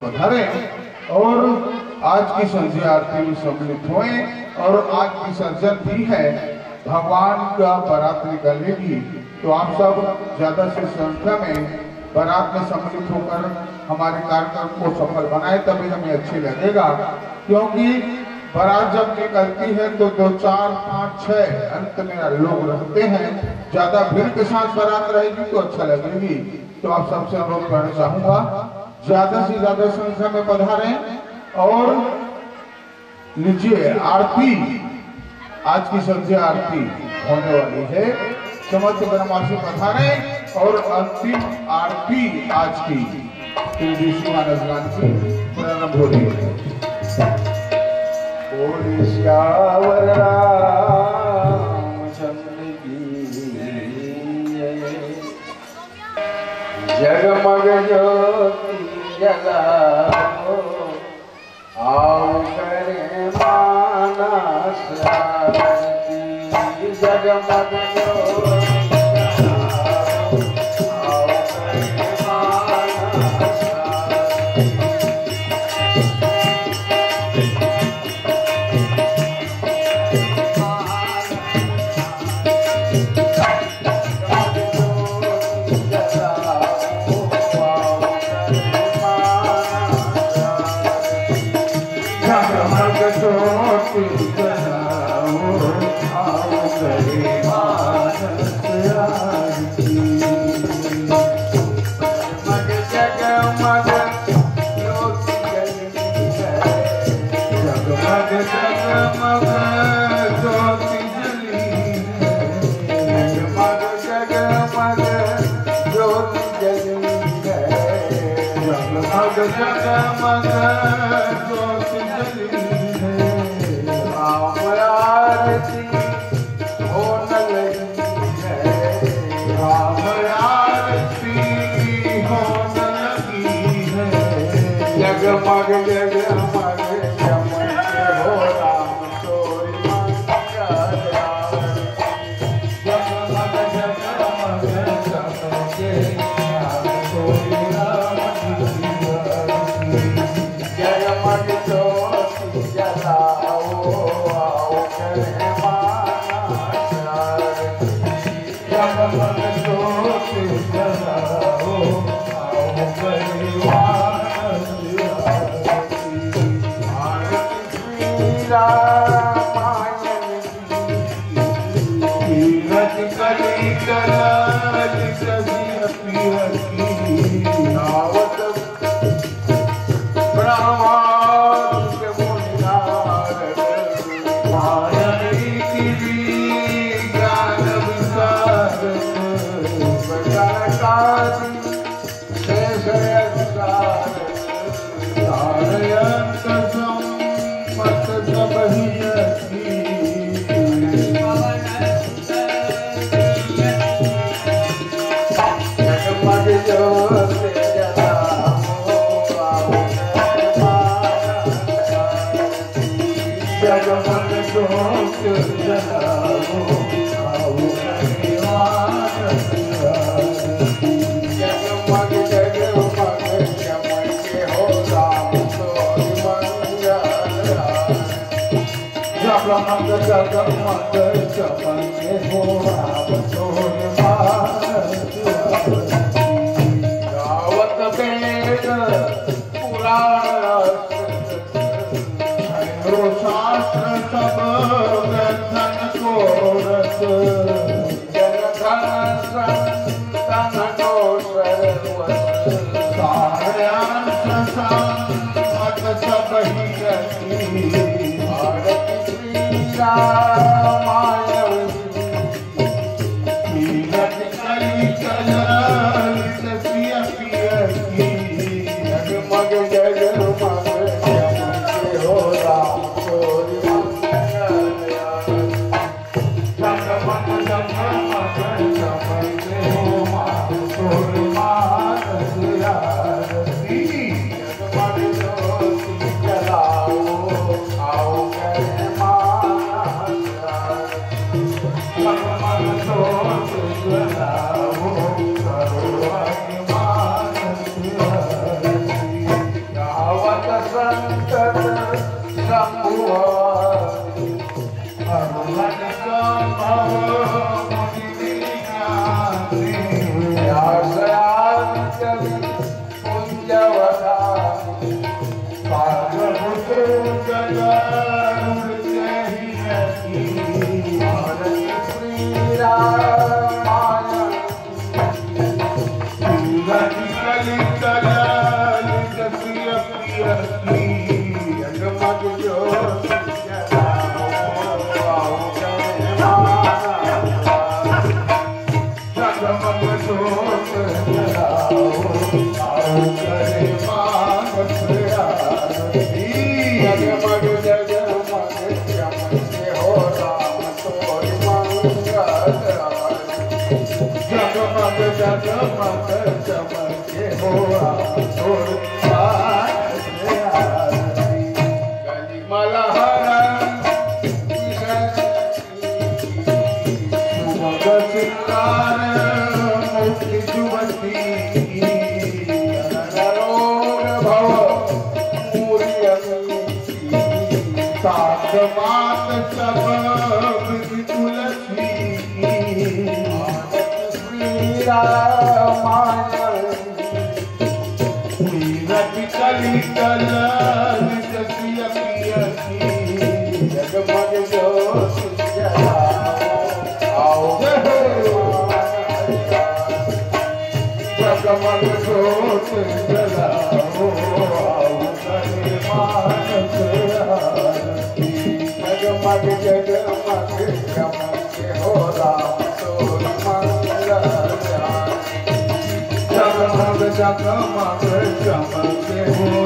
पधारे और आज की संध्या आरती में सम्मिलित हुए और आज विसर्जन भी है भगवान का बारात निकालेगी। तो आप सब ज्यादा से संख्या में बारात में सम्मिलित होकर हमारे कार्यक्रम को सफल बनाए, तभी हमें अच्छी लगेगा। क्योंकि बारात जब निकलती है तो 2, 4, 5, 6 अंत में लोग रहते हैं। ज्यादा भीड़ के साथ बारात रहेगी तो अच्छा लगेगी। तो आप सबसे अनुरोध करना चाहूंगा ज्यादा से ज्यादा संख्या में पधारें और लीजिए आरती। आज की संध्या आरती होने वाली है। समस्त ब्रह्मवासी पधारे और अंतिम आरती आज की गान की प्रारंभ हो रही है। बोल श्यावर रामचंद्र की जगमग ज्योति जगाओ, आओ करे मानस आरती। जगमग ज्योति जगमग चमके हो